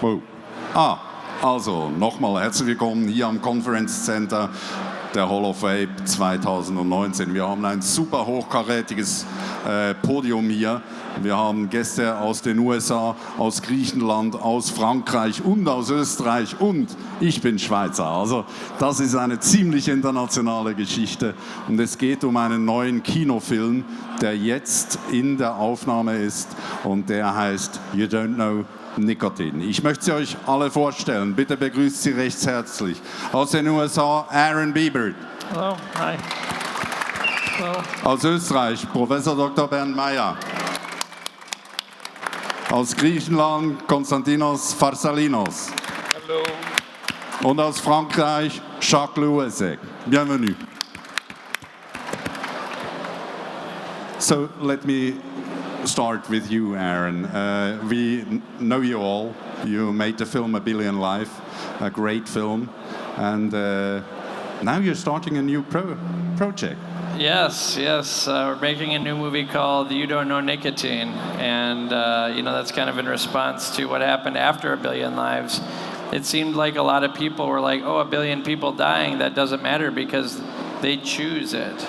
Oh. Also, nochmal herzlich willkommen hier am Conference Center der HoV Vape 2019. Wir haben ein super hochkarätiges Podium hier. Wir haben Gäste aus den USA, aus Griechenland, aus Frankreich und aus Österreich und ich bin Schweizer. Also das ist eine ziemlich internationale Geschichte und es geht um einen neuen Kinofilm, der jetzt in der Aufnahme ist und der heißt You Don't Know Nicotine. Ich möchte sie euch alle vorstellen. Bitte begrüßt sie recht herzlich. Aus den USA, Biebert. Hello, hi. Hello. Aus Österreich, Professor Dr. Bernd. Aus Griechenland, Konstantinos, Farsalinos. Hello. Und aus Frankreich, Jacques Houezec. Bienvenue. So let me start with you, Aaron. We know you all. You made the film A Billion Life, a great film, and now you're starting a new project. Yes. We're making a new movie called You Don't Know Nicotine, and that's kind of in response to what happened after A Billion Lives. It seemed like a lot of people were like, oh, 1 billion people dying, that doesn't matter because they choose it.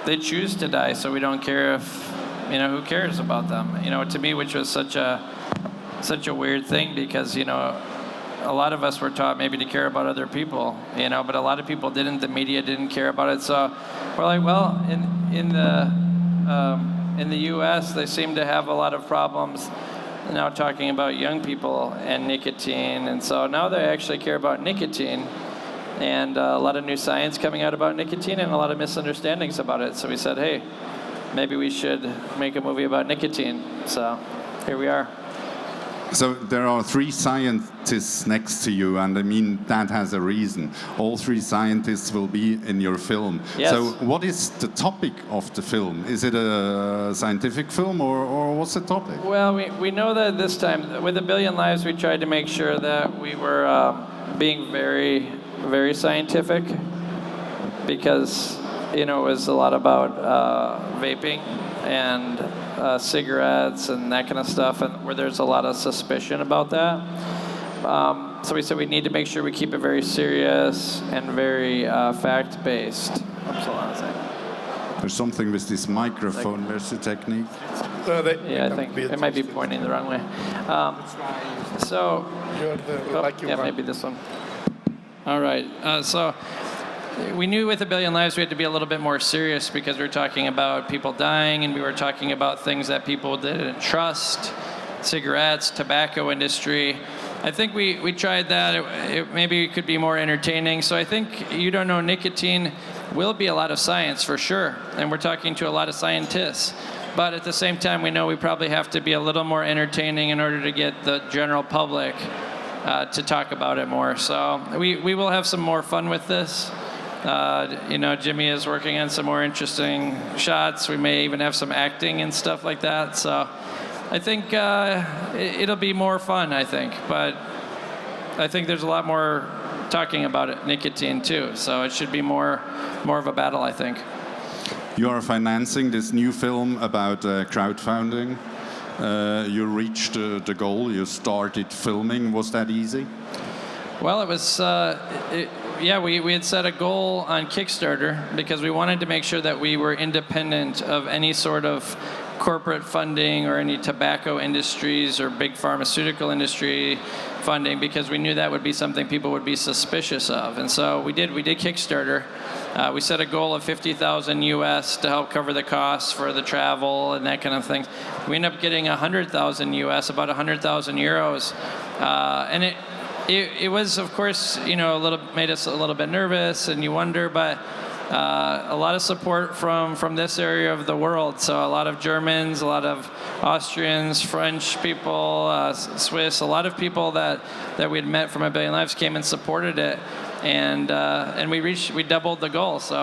They choose to die, so we don't care if, who cares about them? To me, which was such a weird thing because, a lot of us were taught maybe to care about other people, but a lot of people didn't. The media didn't care about it. So we're like, well, in the U.S., they seem to have a lot of problems now talking about young people and nicotine. And so now they actually care about nicotine. And a lot of new science coming out about nicotine and a lot of misunderstandings about it. So we said, hey, maybe we should make a movie about nicotine. So here we are. So there are 3 scientists next to you, and I mean, that has a reason. All 3 scientists will be in your film. Yes. So what is the topic of the film? Is it a scientific film, or what's the topic? Well, we know that this time, with A Billion Lives, we tried to make sure that we were being very, very scientific because, it was a lot about vaping and cigarettes and that kind of stuff, and where there's a lot of suspicion about that. So we said we need to make sure we keep it very serious and very fact-based. Oops, hold on a second. There's something with this microphone. Where's the technique? Yeah, I think it might be pointing the wrong way. Maybe this one. All right. So we knew with A Billion Lives we had to be a little bit more serious because we were talking about people dying and we were talking about things that people didn't trust, cigarettes, tobacco industry. I think we tried that. Maybe it could be more entertaining. So I think You Don't Know Nicotine will be a lot of science for sure. And we're talking to a lot of scientists. But at the same time, we know we probably have to be a little more entertaining in order to get the general public to talk about it more. So we will have some more fun with this. Jimmy is working on some more interesting shots. We may even have some acting and stuff like that. So I think it'll be more fun, I think. But I think there's a lot more talking about it, nicotine too. So it should be more of a battle, I think. You are financing this new film about crowdfunding. You reached the goal. You started filming. Was that easy? Well, it was... we had set a goal on Kickstarter because we wanted to make sure that we were independent of any sort of corporate funding or any tobacco industries or big pharmaceutical industry funding because we knew that would be something people would be suspicious of. And so we did Kickstarter. We set a goal of $50,000 US to help cover the costs for the travel and that kind of thing. We ended up getting $100,000 US, about 100,000 euros. And it was, of course, made us a little bit nervous, and you wonder, but a lot of support from this area of the world. So a lot of Germans, a lot of Austrians, French people, Swiss, a lot of people that we had met from A Billion Lives came and supported it, and we doubled the goal. So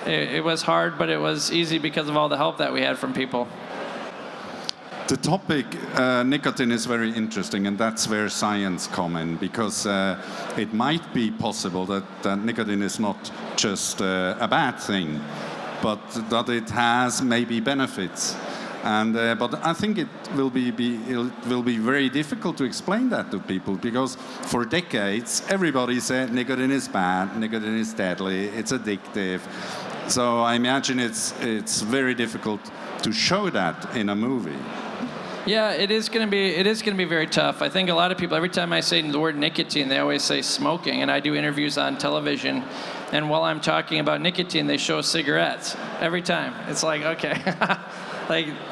it was hard, but it was easy because of all the help that we had from people. The topic, nicotine, is very interesting, and that's where science comes in, because it might be possible that nicotine is not just a bad thing, but that it has maybe benefits. And but I think it will be very difficult to explain that to people, because for decades everybody said nicotine is bad, nicotine is deadly, it's addictive. So I imagine it's very difficult to show that in a movie. Yeah, it is going to be very tough. I think a lot of people, every time I say the word nicotine, they always say smoking. And I do interviews on television, and while I'm talking about nicotine, they show cigarettes every time. It's like, okay.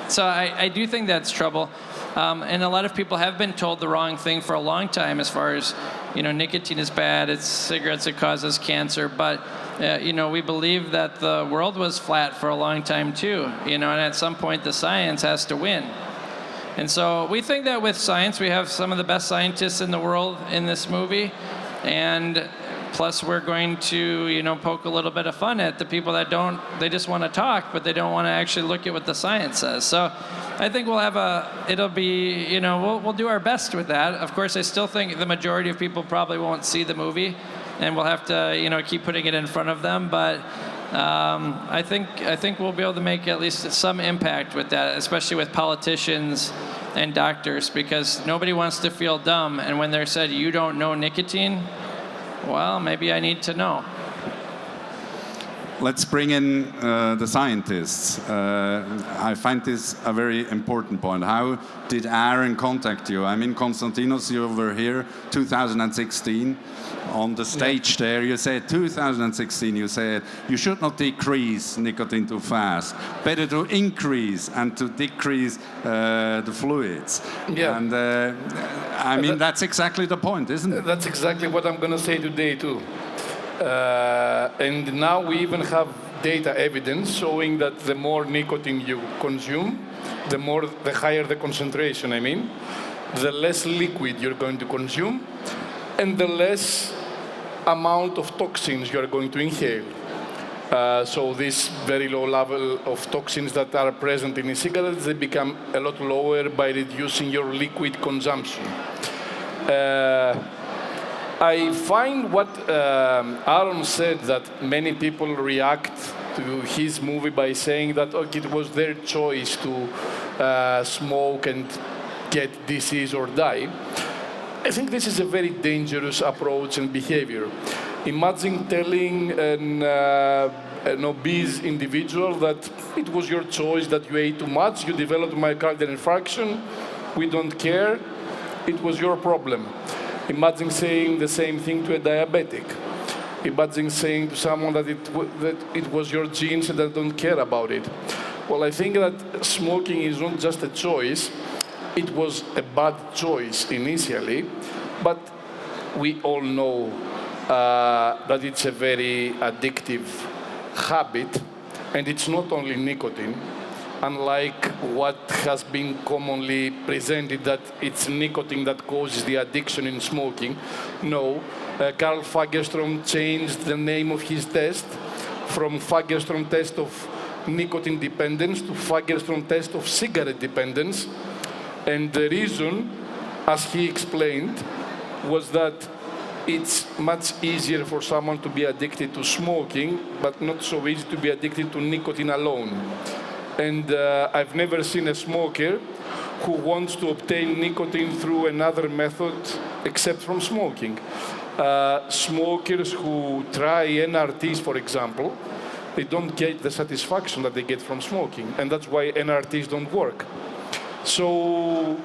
So I do think that's trouble. And a lot of people have been told the wrong thing for a long time, as far as, nicotine is bad, it's cigarettes, it causes cancer. But, we believe that the world was flat for a long time too, and at some point the science has to win. And so we think that with science, we have some of the best scientists in the world in this movie. And plus we're going to, poke a little bit of fun at the people that they just want to talk, but they don't want to actually look at what the science says. So I think we'll do our best with that. Of course, I still think the majority of people probably won't see the movie, and we'll have to, keep putting it in front of them. But I think we'll be able to make at least some impact with that, especially with politicians and doctors, because nobody wants to feel dumb. And when they're said, you don't know nicotine, well, maybe I need to know. Let's bring in the scientists. I find this a very important point. How did Aaron contact you? I mean, Konstantinos, you were here 2016 on the stage there. You said 2016, you said you should not decrease nicotine too fast. Better to increase and to decrease the fluids. Yeah. And I mean, that's exactly the point, isn't it? That's exactly what I'm going to say today too. And now we even have data evidence showing that the more nicotine you consume, the higher the concentration, the less liquid you're going to consume, and the less amount of toxins you're going to inhale. So this very low level of toxins that are present in e-cigarettes, they become a lot lower by reducing your liquid consumption. I find what Aaron said, that many people react to his movie by saying that it was their choice to smoke and get disease or die. I think this is a very dangerous approach and behavior. Imagine telling an obese individual that it was your choice, that you ate too much, you developed myocardial infarction, we don't care, it was your problem. Imagine saying the same thing to a diabetic. Imagine saying to someone that it was your genes and that don't care about it. Well, I think that smoking is not just a choice. It was a bad choice initially, but we all know that it's a very addictive habit, and it's not only nicotine. Unlike what has been commonly presented, that it's nicotine that causes the addiction in smoking. No, Carl Fagerström changed the name of his test from Fagerström test of nicotine dependence to Fagerström test of cigarette dependence. And the reason, as he explained, was that it's much easier for someone to be addicted to smoking, but not so easy to be addicted to nicotine alone. And I've never seen a smoker who wants to obtain nicotine through another method except from smoking. Smokers who try NRTs, for example, they don't get the satisfaction that they get from smoking, and that's why NRTs don't work. So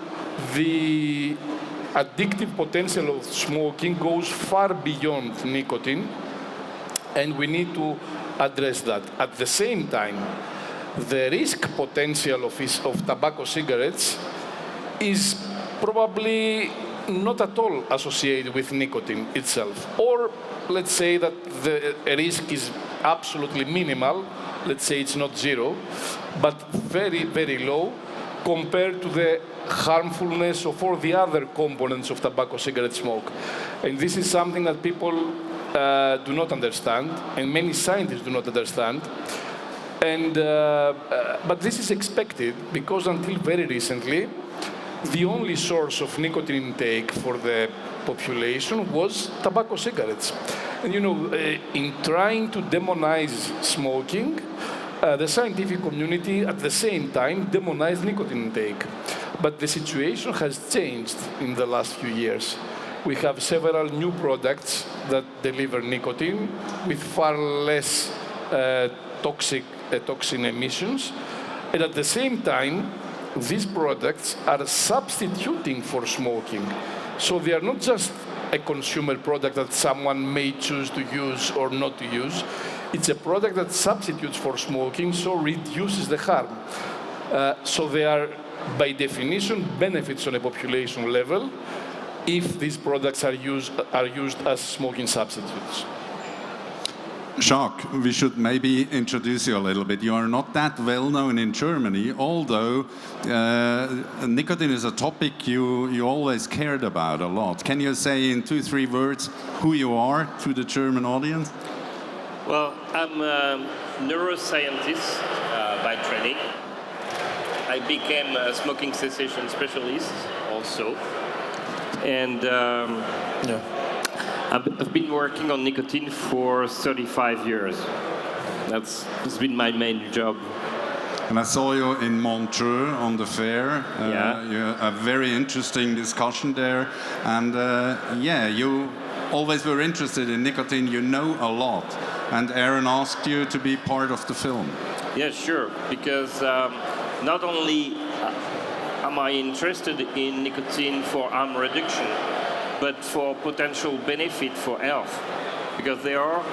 the addictive potential of smoking goes far beyond nicotine, and we need to address that. At the same time, the risk potential of tobacco cigarettes is probably not at all associated with nicotine itself. Or let's say that the risk is absolutely minimal. Let's say it's not zero, but very, very low compared to the harmfulness of all the other components of tobacco cigarette smoke. And this is something that people do not understand, and many scientists do not understand. And, but this is expected, because until very recently, the only source of nicotine intake for the population was tobacco cigarettes. And in trying to demonize smoking, the scientific community at the same time demonized nicotine intake. But the situation has changed in the last few years. We have several new products that deliver nicotine with far less toxin emissions. And at the same time, these products are substituting for smoking. So they are not just a consumer product that someone may choose to use or not to use. It's a product that substitutes for smoking, so reduces the harm. So they are, by definition, benefits on a population level if these products are used as smoking substitutes. Jacques, we should maybe introduce you a little bit. You are not that well known in Germany, although nicotine is a topic you always cared about a lot. Can you say in 2-3 words who you are to the German audience? Well, I'm a neuroscientist by training. I became a smoking cessation specialist also. And I've been working on nicotine for 35 years. That's been my main job. And I saw you in Montreux on the fair. Yeah. A very interesting discussion there. And you always were interested in nicotine. You know a lot. And Aaron asked you to be part of the film. Yeah, sure. Because not only am I interested in nicotine for harm reduction, but for potential benefit for health. Because there are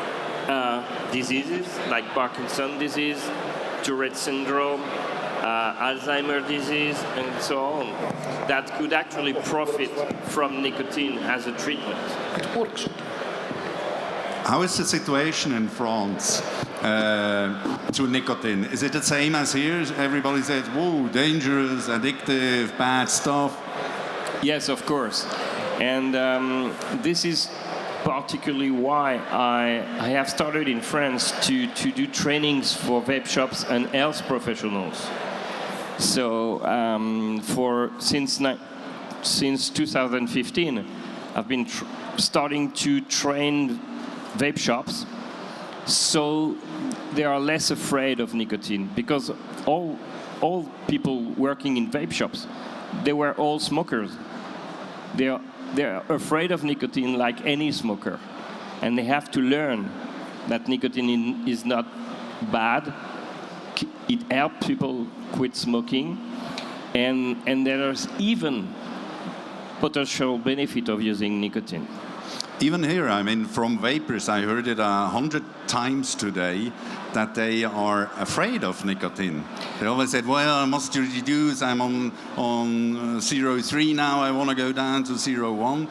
diseases like Parkinson's disease, Tourette syndrome, Alzheimer's disease, and so on, that could actually profit from nicotine as a treatment. It works. How is the situation in France to nicotine? Is it the same as here? Everybody says, whoa, dangerous, addictive, bad stuff. Yes, of course. And this is particularly why I have started in France to do trainings for vape shops and health professionals. So since 2015, I've been starting to train vape shops, so they are less afraid of nicotine, because all people working in vape shops, they were all smokers. They're afraid of nicotine like any smoker, and they have to learn that nicotine is not bad. It helps people quit smoking, and there's even potential benefit of using nicotine. Even here, I mean, from vapers, I heard it 100 times today that they are afraid of nicotine. They always said, well, I must reduce, I'm on 0.3 now, I want to go down to 0.1.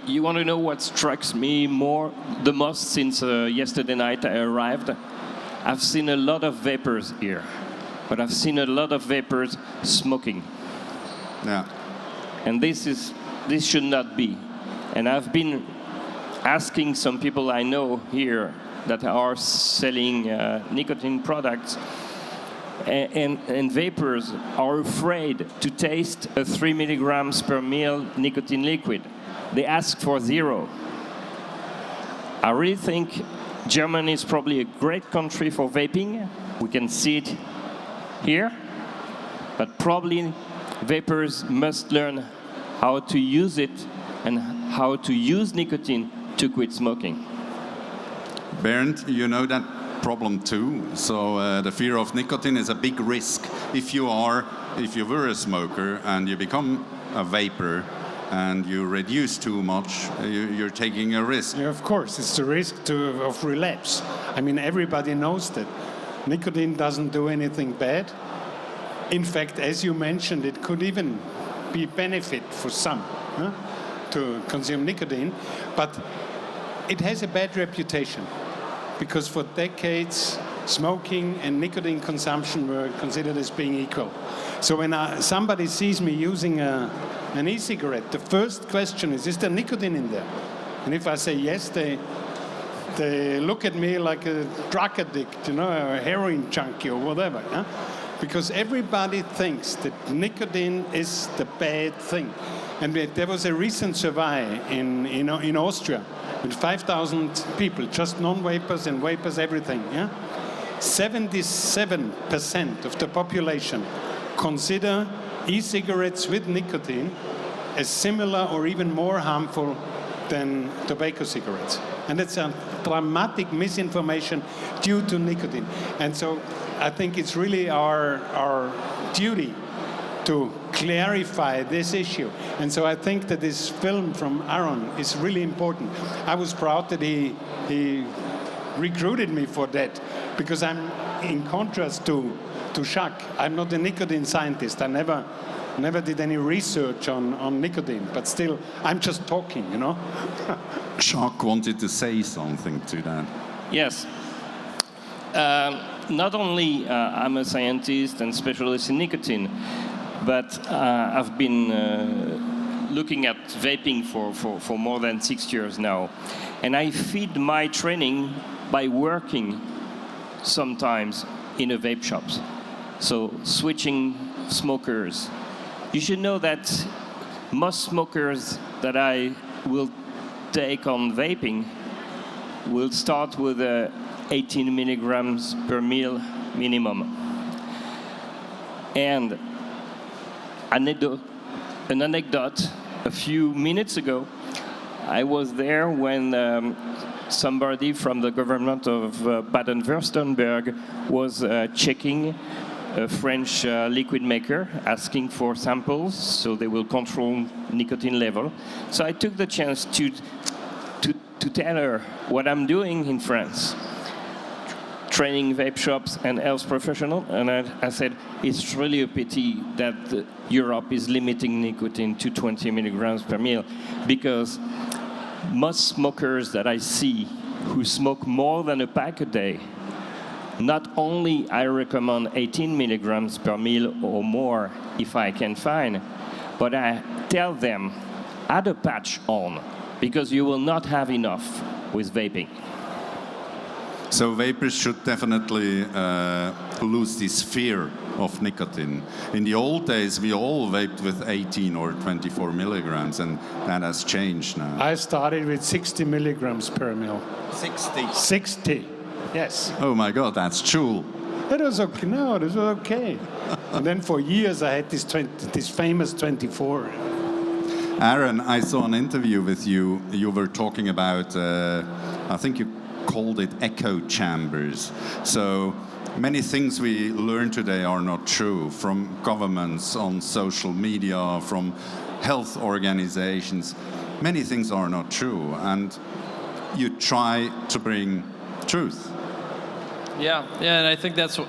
You want to know what strikes me the most since yesterday night I arrived? I've seen a lot of vapors here, but I've seen a lot of vapors smoking. Yeah. And this should not be. And I've been asking some people I know here that are selling nicotine products, and vapors are afraid to taste a 3 milligrams per ml nicotine liquid. They ask for 0. I really think Germany is probably a great country for vaping. We can see it here, but probably vapers must learn how to use it and how to use nicotine to quit smoking. Bernd, you know that problem too. So the fear of nicotine is a big risk. If you were a smoker and you become a vapor and you reduce too much, you're taking a risk. Yeah, of course, it's the risk of relapse. I mean, everybody knows that. Nicotine doesn't do anything bad. In fact, as you mentioned, it could even be benefit for some to consume nicotine, but it has a bad reputation because for decades smoking and nicotine consumption were considered as being equal. So when somebody sees me using an e-cigarette, the first question is there nicotine in there? And if I say yes, they look at me like a drug addict, or a heroin junkie or whatever. Because everybody thinks that nicotine is the bad thing. And there was a recent survey in Austria with 5,000 people, just non-vapers and vapers, everything. 77% of the population consider e-cigarettes with nicotine as similar or even more harmful than tobacco cigarettes. And it's a dramatic misinformation due to nicotine. And so I think it's really our duty to clarify this issue. And so I think that this film from Aaron is really important. I was proud that he recruited me for that, because I'm, in contrast to Jacques, I'm not a nicotine scientist. I never did any research on nicotine, but still, I'm just talking, you know. Jacques wanted to say something to that. Yes. Not only I'm a scientist and specialist in nicotine, but I've been looking at vaping for more than 6 years now. And I feed my training by working sometimes in a vape shops. So switching smokers. You should know that most smokers that I will take on vaping will start with 18 milligrams per mil minimum. And an anecdote, a few minutes ago, I was there when somebody from the government of Baden-Württemberg was checking a French liquid maker, asking for samples so they will control nicotine level. So I took the chance to tell her what I'm doing in France, training vape shops and health professionals, and I said, it's really a pity that Europe is limiting nicotine to 20 milligrams per mil, because most smokers that I see who smoke more than a pack a day, not only I recommend 18 milligrams per mil or more if I can find, but I tell them, add a patch on, because you will not have enough with vaping. So vapers should definitely lose this fear of nicotine. In the old days, we all vaped with 18 or 24 milligrams, and that has changed now. I started with 60 milligrams per mil. 60? 60, yes. Oh my God, that's Joule. It was okay. No, it was okay. And then for years I had this famous 24. Aaron, I saw an interview with you. You were talking about, I think you called it echo chambers. So many things we learn today are not true, from governments, on social media, from health organizations. Many things are not true, and you try to bring truth. Yeah, and I think that's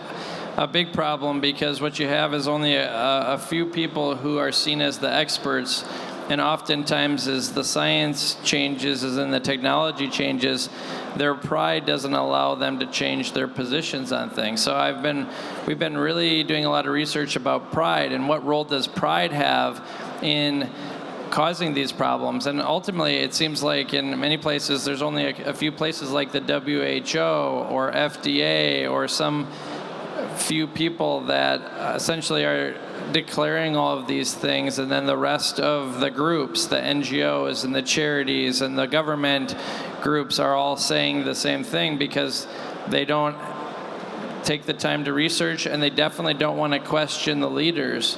a big problem, because what you have is only a few people who are seen as the experts, and oftentimes as the science changes, as in the technology changes, their pride doesn't allow them to change their positions on things. So we've been really doing a lot of research about pride, and what role does pride have in causing these problems. And ultimately, it seems like in many places, there's only a few places like the WHO or FDA or some few people that essentially are declaring all of these things, and then the rest of the groups, the NGOs and the charities and the government groups, are all saying the same thing, because they don't take the time to research, and they definitely don't want to question the leaders.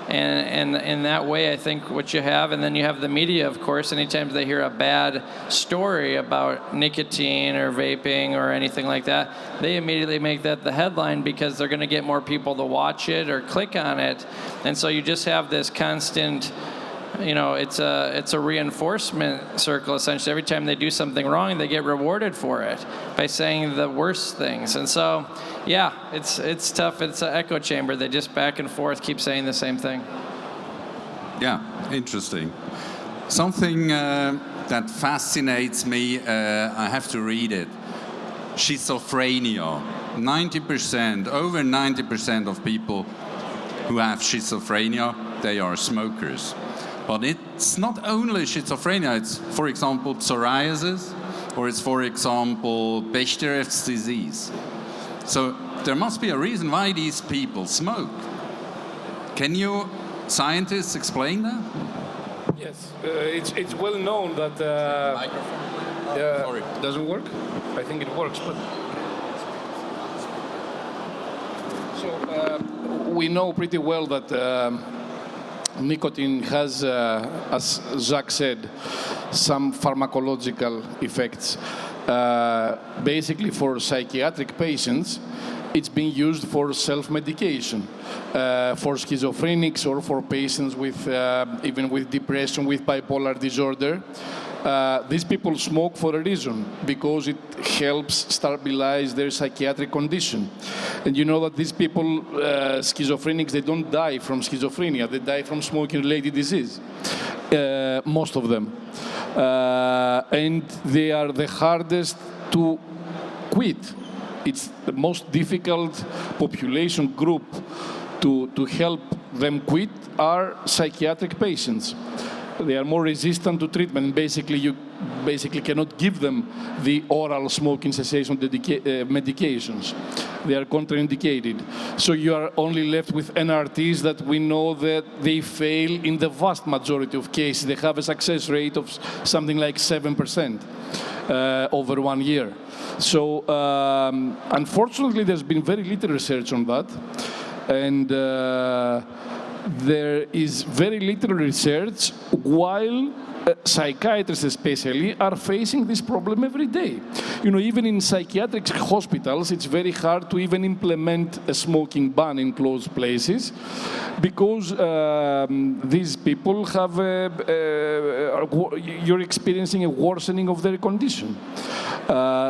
And in that way, I think what you have, and then you have the media, of course, anytime they hear a bad story about nicotine or vaping or anything like that, they immediately make that the headline, because they're going to get more people to watch it or click on it. And so you just have this constant, it's a reinforcement circle, essentially. Every time they do something wrong, they get rewarded for it by saying the worst things. And so, yeah, it's tough. It's an echo chamber. They just back and forth keep saying the same thing. Yeah, interesting. Something that fascinates me, I have to read it. Schizophrenia. 90%, over 90% of people who have schizophrenia, they are smokers. But it's not only schizophrenia, it's, for example, psoriasis, or it's, for example, Biebert disease. So there must be a reason why these people smoke. Can you, scientists, explain that? Yes, it's well known that... Microphone? Sorry. Doesn't work? I think it works, but... We know pretty well that nicotine has, as Jacques said, some pharmacological effects. Basically, for psychiatric patients, it's being used for self-medication, for schizophrenics or for patients with even with depression, with bipolar disorder. These people smoke for a reason, because it helps stabilize their psychiatric condition. And you know that these people, schizophrenics, they don't die from schizophrenia, they die from smoking-related disease, most of them. And they are the hardest to quit. It's the most difficult population group to help them quit are psychiatric patients. They are more resistant to treatment. Basically, you cannot give them the oral smoking cessation medications. They are contraindicated. So you are only left with NRTs that we know that they fail in the vast majority of cases. They have a success rate of something like 7% over 1 year. So unfortunately, there's been very little research on that. And there is very little research, while psychiatrists especially are facing this problem every day. You know, even in psychiatric hospitals, it's very hard to even implement a smoking ban in closed places, because these people have, you're experiencing a worsening of their condition.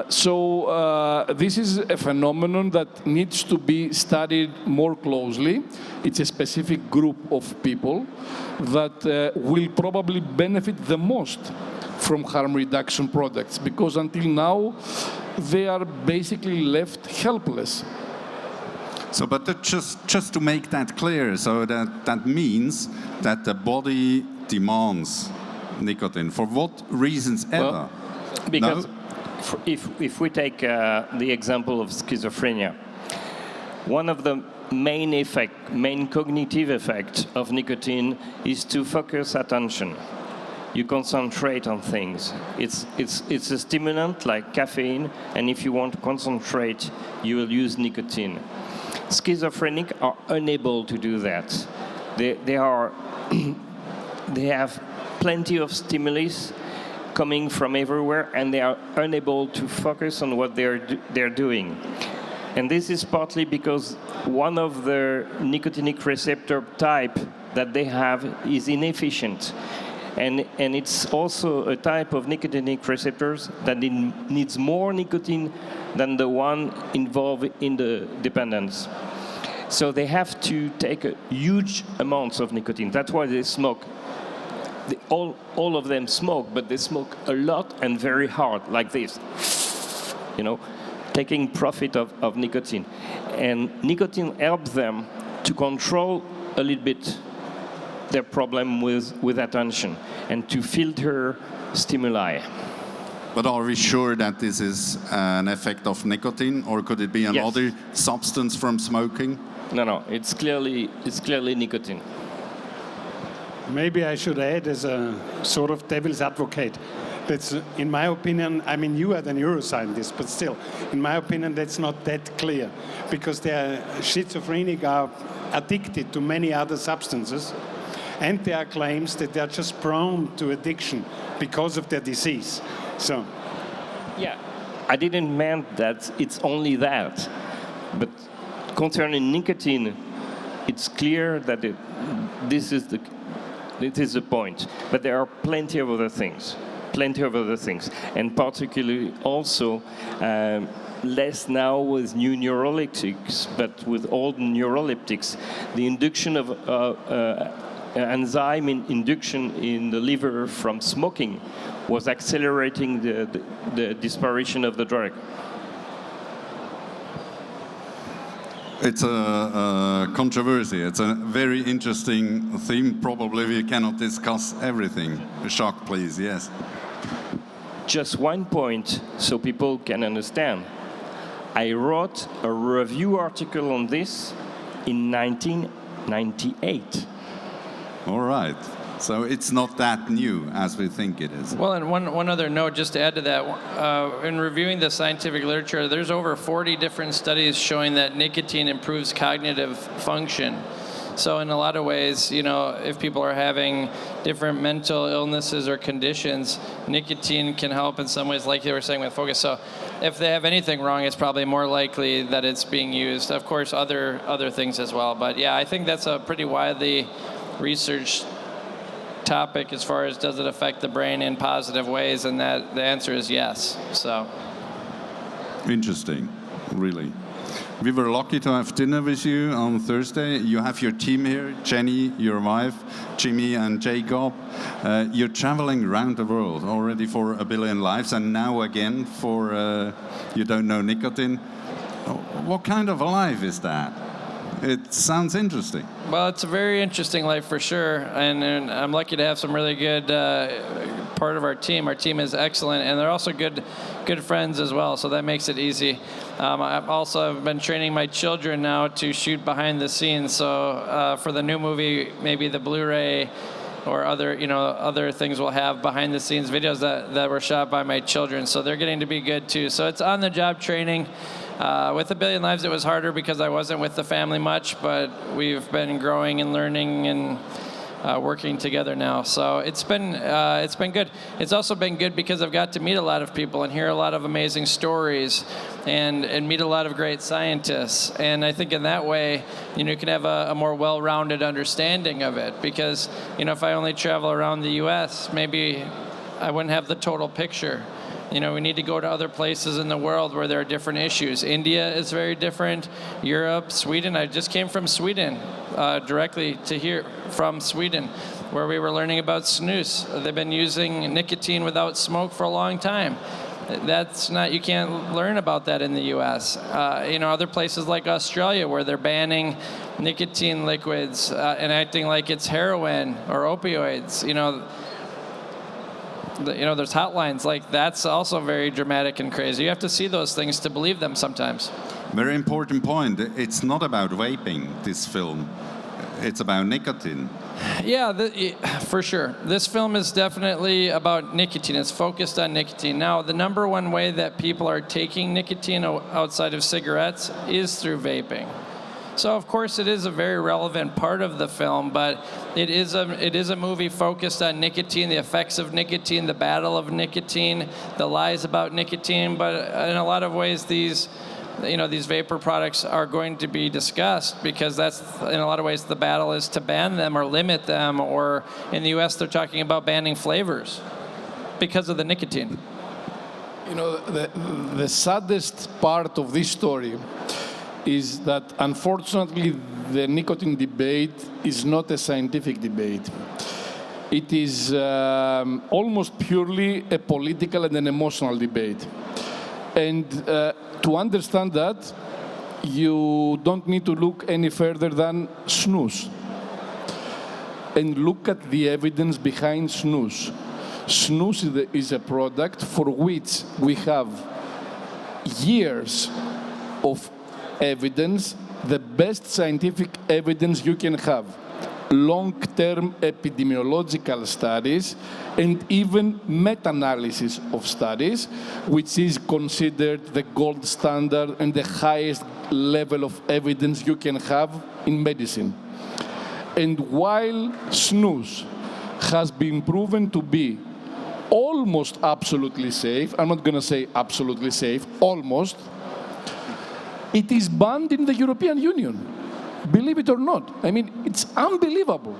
So this is a phenomenon that needs to be studied more closely. It's a specific group of people that will probably benefit the most from harm reduction products, because until now they are basically left helpless. So, but just to make that clear, so that means that the body demands nicotine for what reasons ever? Well, because no? if we take the example of schizophrenia, one of the main cognitive effect of nicotine is to focus attention. You concentrate on things. It's a stimulant like caffeine, and if you want to concentrate, you will use nicotine. Schizophrenic are unable to do that. They have plenty of stimulus coming from everywhere, and they are unable to focus on what they're doing. And this is partly because one of the nicotinic receptor type that they have is inefficient. And it's also a type of nicotinic receptors that needs more nicotine than the one involved in the dependence. So they have to take huge amounts of nicotine. That's why they smoke. All of them smoke, but they smoke a lot and very hard, like this, you know, taking profit of nicotine. And nicotine helps them to control a little bit their problem with attention and to filter stimuli. But are we sure that this is an effect of nicotine, or could it be another substance from smoking? No, it's clearly nicotine. Maybe I should add, as a sort of devil's advocate, that's, in my opinion, I mean, you are the neuroscientist, but still, in my opinion, that's not that clear, because they are schizophrenic, are addicted to many other substances, and there are claims that they are just prone to addiction because of their disease. So, yeah, I didn't mean that it's only that, but concerning nicotine, it's clear that this is the point. But there are plenty of other things, and particularly also less now with new neuroleptics, but with old neuroleptics, the induction of enzyme induction in the liver from smoking was accelerating the disparation of the drug. It's a controversy. It's a very interesting theme. Probably we cannot discuss everything. Jacques, please, yes. Just one point so people can understand. I wrote a review article on this in 1998. All right. So it's not that new as we think it is. Well, and one other note, just to add to that, in reviewing the scientific literature, there's over 40 different studies showing that nicotine improves cognitive function. So in a lot of ways, you know, if people are having different mental illnesses or conditions, nicotine can help in some ways, like you were saying with focus. So if they have anything wrong, it's probably more likely that it's being used. Of course, other things as well. But yeah, I think that's a pretty widely researched topic as far as does it affect the brain in positive ways, and that the answer is yes. So interesting, really. We were lucky to have dinner with you on Thursday. You have your team here, Jenny, your wife, Jimmy and Jacob. You're traveling around the world already for 1 billion lives, and now again for You Don't Know Nicotine. What kind of a life is that? It sounds interesting. Well, it's a very interesting life for sure, and I'm lucky to have some really good part of our team. Our team is excellent, and they're also good friends as well, so that makes it easy. I've also been training my children now to shoot behind the scenes, so for the new movie, maybe the Blu-ray or other things we'll have behind the scenes videos that were shot by my children, so they're getting to be good too. So it's on the job training. With 1 billion lives, it was harder because I wasn't with the family much, but we've been growing and learning and working together now. So it's been good. It's also been good because I've got to meet a lot of people and hear a lot of amazing stories and meet a lot of great scientists. And I think in that way, you can have a more well-rounded understanding of it. Because, if I only travel around the U.S., maybe I wouldn't have the total picture. We need to go to other places in the world where there are different issues. India is very different. Europe, Sweden. I just came from Sweden, directly to here from Sweden, where we were learning about snus. They've been using nicotine without smoke for a long time. You can't learn about that in the U.S. Other places like Australia, where they're banning nicotine liquids and acting like it's heroin or opioids. There's hotlines. Like, that's also very dramatic and crazy. You have to see those things to believe them sometimes. Very important point. It's not about vaping, this film. It's about nicotine. Yeah, for sure. This film is definitely about nicotine. It's focused on nicotine. Now, the number one way that people are taking nicotine outside of cigarettes is through vaping. So, of course, it is a very relevant part of the film, but it is a movie focused on nicotine, the effects of nicotine, the battle of nicotine, the lies about nicotine. But in a lot of ways, these vapor products are going to be discussed, because that's, in a lot of ways, the battle is to ban them or limit them. Or in the U.S., they're talking about banning flavors because of the nicotine. The saddest part of this story is that, unfortunately, the nicotine debate is not a scientific debate. It is almost purely a political and an emotional debate. And to understand that, you don't need to look any further than snus. And look at the evidence behind snus. Snus is a product for which we have years of evidence, the best scientific evidence you can have, long-term epidemiological studies, and even meta-analysis of studies, which is considered the gold standard and the highest level of evidence you can have in medicine. And while snus has been proven to be almost absolutely safe, I'm not going to say absolutely safe, almost, it is banned in the European Union. Believe it or not. I mean, it's unbelievable.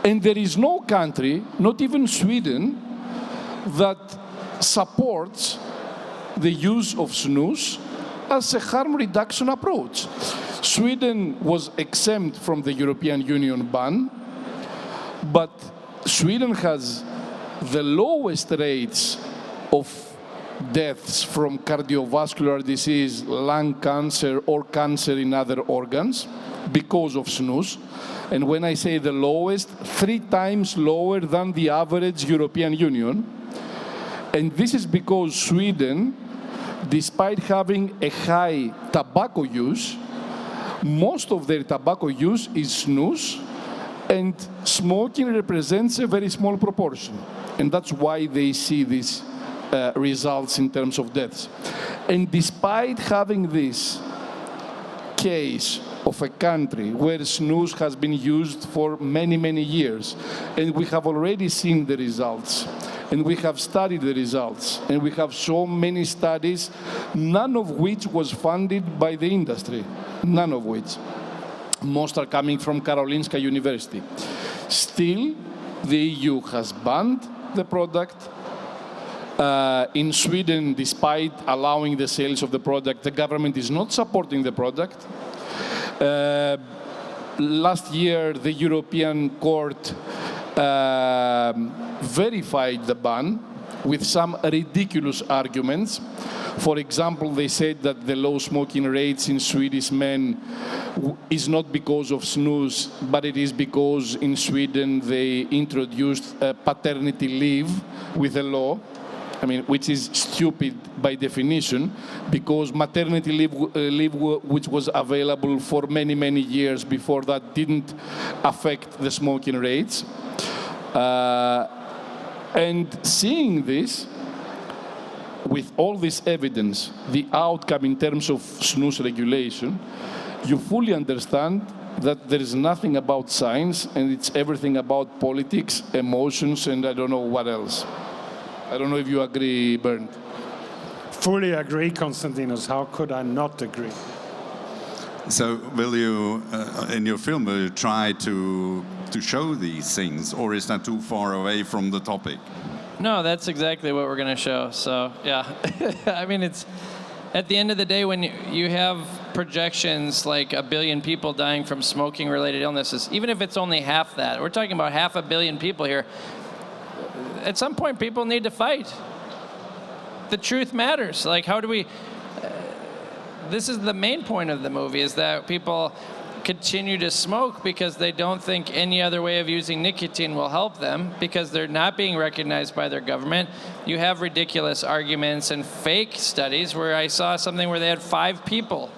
And there is no country, not even Sweden, that supports the use of snus as a harm reduction approach. Sweden was exempt from the European Union ban, but Sweden has the lowest rates of deaths from cardiovascular disease, lung cancer, or cancer in other organs because of snus. And when I say the lowest, 3 times lower than the average European Union. And this is because Sweden, despite having a high tobacco use, most of their tobacco use is snus, And smoking represents a very small proportion. And that's why they see these results in terms of deaths. And despite having this case of a country where snus has been used for many, many years, and we have already seen the results, and we have studied the results, and we have so many studies, none of which was funded by the industry, none of which. Most are coming from Karolinska University. Still, the EU has banned the product. In Sweden, despite allowing the sales of the product, the government is not supporting the product. Last year, the European Court verified the ban with some ridiculous arguments. For example, they said that the low smoking rates in Swedish men is not because of snus, but it is because in Sweden they introduced paternity leave with a law. I mean, which is stupid by definition, because maternity leave which was available for many, many years before that didn't affect the smoking rates. And seeing this, with all this evidence, the outcome in terms of snus regulation, you fully understand that there is nothing about science and it's everything about politics, emotions, and I don't know what else. I don't know if you agree, Bernd. Fully agree, Konstantinos. How could I not agree? So will you, in your film, will you try to show these things, or is that too far away from the topic? No, that's exactly what we're going to show. So, yeah. I mean, it's at the end of the day, when you have projections like 1 billion people dying from smoking-related illnesses, even if it's only half that, we're talking about 500 million people here. At some point, people need to fight. The truth matters. Like, how do we... this is the main point of the movie, is that people continue to smoke because they don't think any other way of using nicotine will help them, because they're not being recognized by their government. You have ridiculous arguments and fake studies where I saw something where they had 5 people.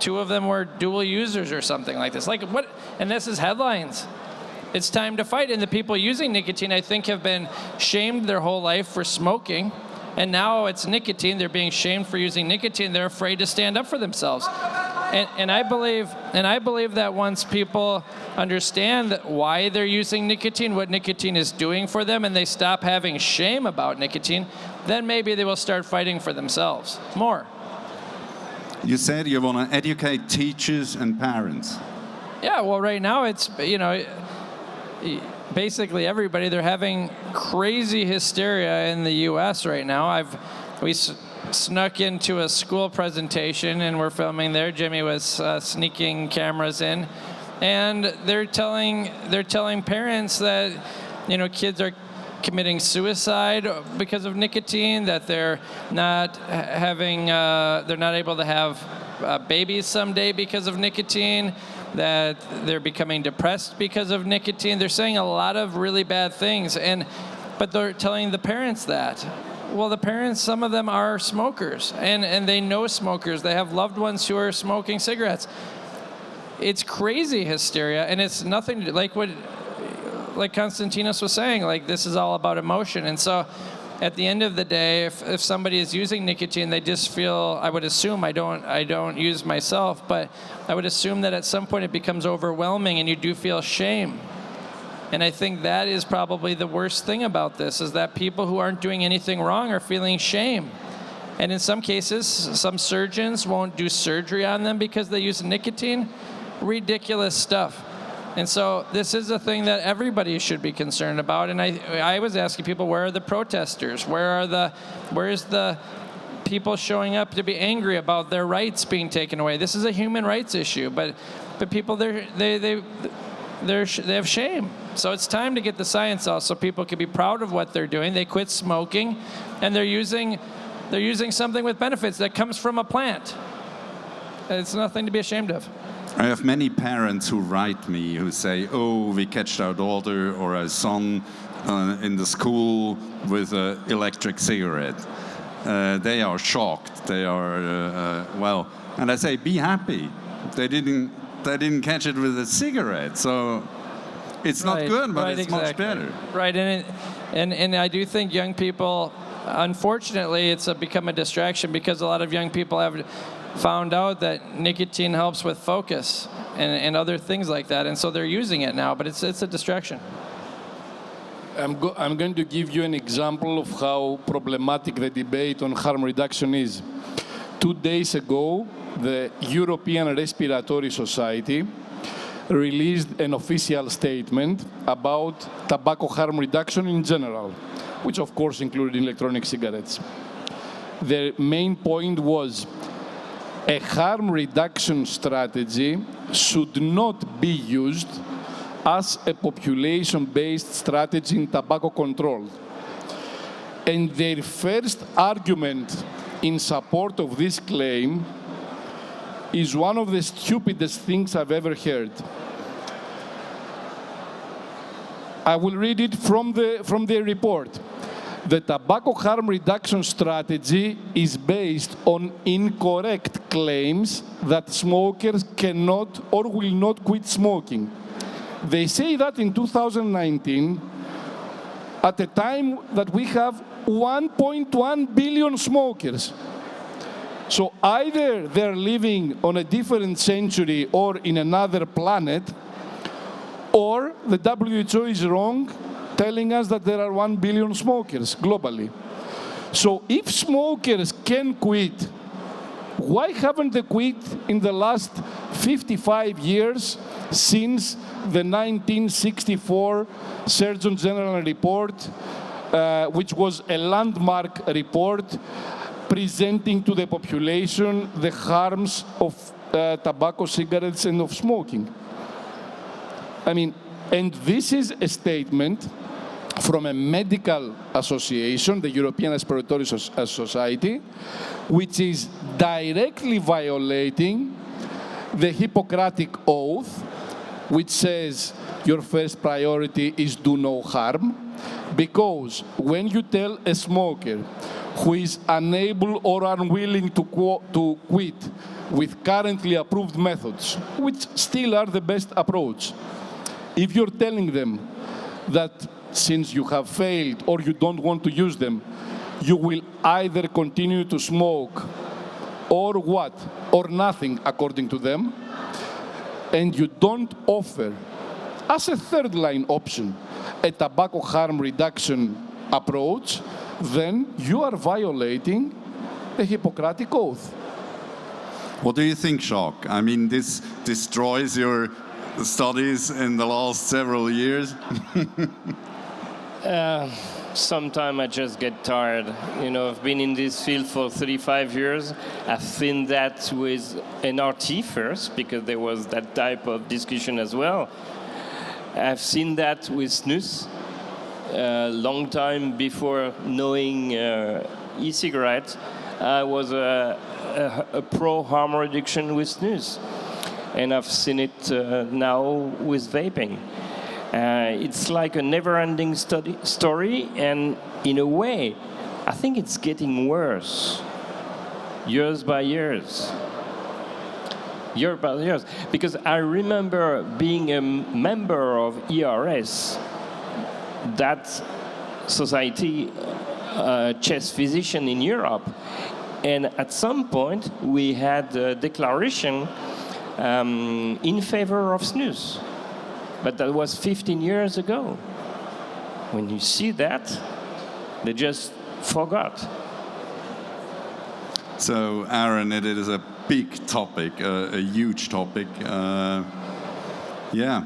2 of them were dual users or something like this. Like, what? And this is headlines. It's time to fight. And the people using nicotine, I think, have been shamed their whole life for smoking. And now it's nicotine. They're being shamed for using nicotine. They're afraid to stand up for themselves. And I believe that once people understand that why they're using nicotine, what nicotine is doing for them, and they stop having shame about nicotine, then maybe they will start fighting for themselves more. You said you want to educate teachers and parents. Yeah, well, right now it's, basically everybody, they're having crazy hysteria in the U.S. right now. We snuck into a school presentation and we're filming there. Jimmy was sneaking cameras in, and they're telling parents that kids are committing suicide because of nicotine, that they're not able to have babies someday because of nicotine, that they're becoming depressed because of nicotine. They're saying a lot of really bad things, but they're telling the parents that. Well, the parents, some of them are smokers, and they know smokers. They have loved ones who are smoking cigarettes. It's crazy hysteria, and it's nothing like Konstantinos was saying, like, this is all about emotion. And so at the end of the day, if somebody is using nicotine, they just feel, I would assume, I don't use myself, but I would assume that at some point it becomes overwhelming and you do feel shame. And I think that is probably the worst thing about this, is that people who aren't doing anything wrong are feeling shame. And in some cases, some surgeons won't do surgery on them because they use nicotine. Ridiculous stuff. And so this is a thing that everybody should be concerned about. And I was asking people, where are the protesters? Where is the people showing up to be angry about their rights being taken away? This is a human rights issue, but people, they have shame. So it's time to get the science out so people can be proud of what they're doing. They quit smoking, and they're using something with benefits that comes from a plant. It's nothing to be ashamed of. I have many parents who write me who say, oh, we catched our daughter or our son in the school with an electric cigarette. They are shocked. They are, and I say, be happy. They didn't catch it with a cigarette. So It's not good, but it's much better. Right, and I do think young people, unfortunately, it's become a distraction because a lot of young people have found out that nicotine helps with focus and other things like that, and so they're using it now, but it's a distraction. I'm going to give you an example of how problematic the debate on harm reduction is. 2 days ago, the European Respiratory Society released an official statement about tobacco harm reduction in general, which of course included electronic cigarettes. Their main point was a harm reduction strategy should not be used as a population-based strategy in tobacco control. And their first argument in support of this claim is one of the stupidest things I've ever heard. I will read it from their report. The tobacco harm reduction strategy is based on incorrect claims that smokers cannot or will not quit smoking. They say that in 2019, at a time that we have 1.1 billion smokers. So either they're living on a different century or in another planet, or the WHO is wrong, telling us that there are 1 billion smokers globally. So if smokers can quit, why haven't they quit in the last 55 years since the 1964 Surgeon General report, which was a landmark report presenting to the population the harms of tobacco, cigarettes, and of smoking? I mean, and this is a statement from a medical association, the European Respiratory Society, which is directly violating the Hippocratic Oath, which says your first priority is do no harm, because when you tell a smoker who is unable or unwilling to quit with currently approved methods, which still are the best approach, if you're telling them that since you have failed or you don't want to use them, you will either continue to smoke or what? Or nothing, according to them, and you don't offer, as a third line option, a tobacco harm reduction approach, then you are violating the Hippocratic Oath. What do you think, Jacques? I mean, this destroys your studies in the last several years. Sometimes I just get tired. You know, I've been in this field for 35 years. I've seen that with NRT first, because there was that type of discussion as well. I've seen that with snus a long time before knowing e-cigarette. I was a pro harm reduction with snus, and I've seen it now with vaping. It's like a never-ending story, and in a way, I think it's getting worse, years by years. Year by years. Because I remember being a member of ERS, that society, chest physician in Europe, and at some point we had a declaration in favor of snus. But that was 15 years ago. When you see that, they just forgot. So, Aaron, it is a big topic, a huge topic. Yeah,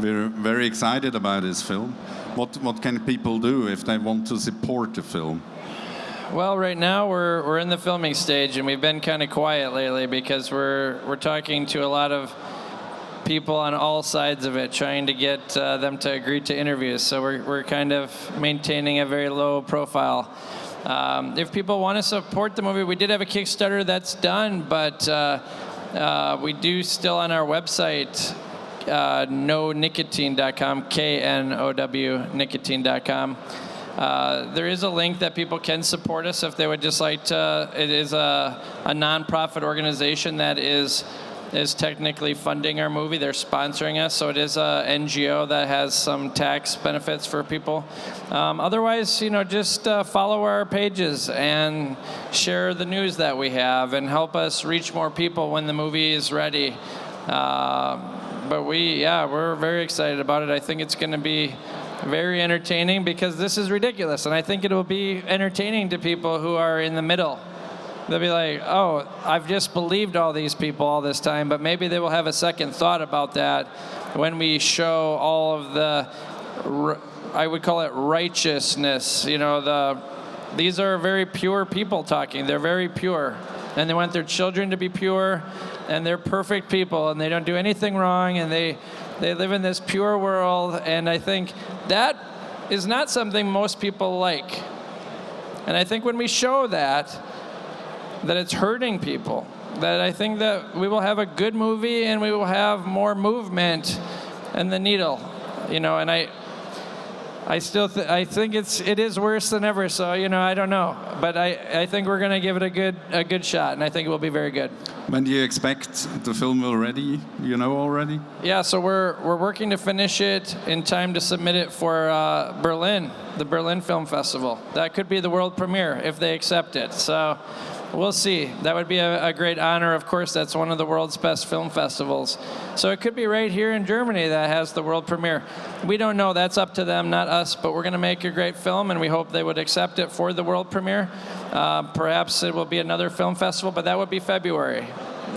we're very excited about this film. What can people do if they want to support the film? Well, right now we're in the filming stage, and we've been kind of quiet lately because we're talking to a lot of people on all sides of it, trying to get them to agree to interviews. So we're kind of maintaining a very low profile. If people want to support the movie, we did have a Kickstarter that's done, but we do still on our website, KNOW-nicotine.com, K-N-O-W nicotine.com. There is a link that people can support us if they would just like to. It is a nonprofit organization that is is technically funding our movie. They're sponsoring us, so it is a NGO that has some tax benefits for people. Otherwise, just follow our pages and share the news that we have and help us reach more people when the movie is ready. But we're very excited about it. I think it's going to be very entertaining because this is ridiculous, and I think it will be entertaining to people who are in the middle. They'll be like, oh, I've just believed all these people all this time, but maybe they will have a second thought about that when we show all of the, I would call it righteousness. These are very pure people talking. They're very pure, and they want their children to be pure, and they're perfect people, and they don't do anything wrong, and they live in this pure world, and I think that is not something most people like. And I think when we show that it's hurting people, that I think that we will have a good movie and we will have more movement and the needle, and I still I think it is worse than ever, so I don't know, but I think we're going to give it a good shot, and I think it will be very good. When do you expect the film will ready? Already? Yeah, so we're working to finish it in time to submit it for Berlin, the Berlin Film Festival. That could be the world premiere if they accept it. So we'll see. That would be a great honor. Of course, that's one of the world's best film festivals. So it could be right here in Germany that has the world premiere. We don't know. That's up to them, not us. But we're going to make a great film, and we hope they would accept it for the world premiere. Perhaps it will be another film festival, but that would be February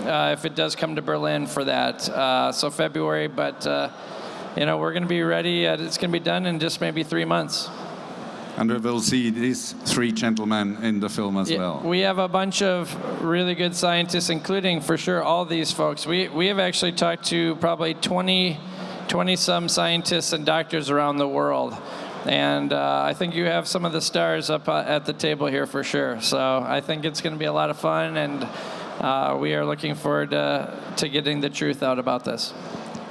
if it does come to Berlin for that. So February, but we're going to be ready. It's going to be done in just maybe 3 months. And we will see these 3 gentlemen in the film as well. We have a bunch of really good scientists, including, for sure, all these folks. We have actually talked to probably 20-some scientists and doctors around the world. And I think you have some of the stars up at the table here for sure. So I think it's going to be a lot of fun, and we are looking forward to getting the truth out about this.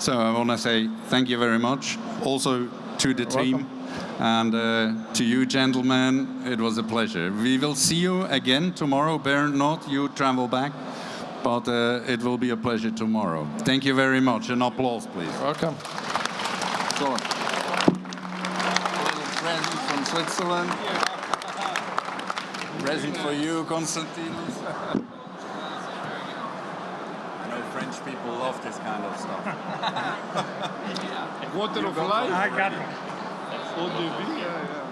So I want to say thank you very much, also to the team. Welcome. And to you, gentlemen, it was a pleasure. We will see you again tomorrow. Bernd, not you travel back, but it will be a pleasure tomorrow. Thank you very much. An applause, please. Welcome. So, a little present from Switzerland. Present for you, Konstantinos. I know French people love this kind of stuff. Water of life. I got it. Eau de vie.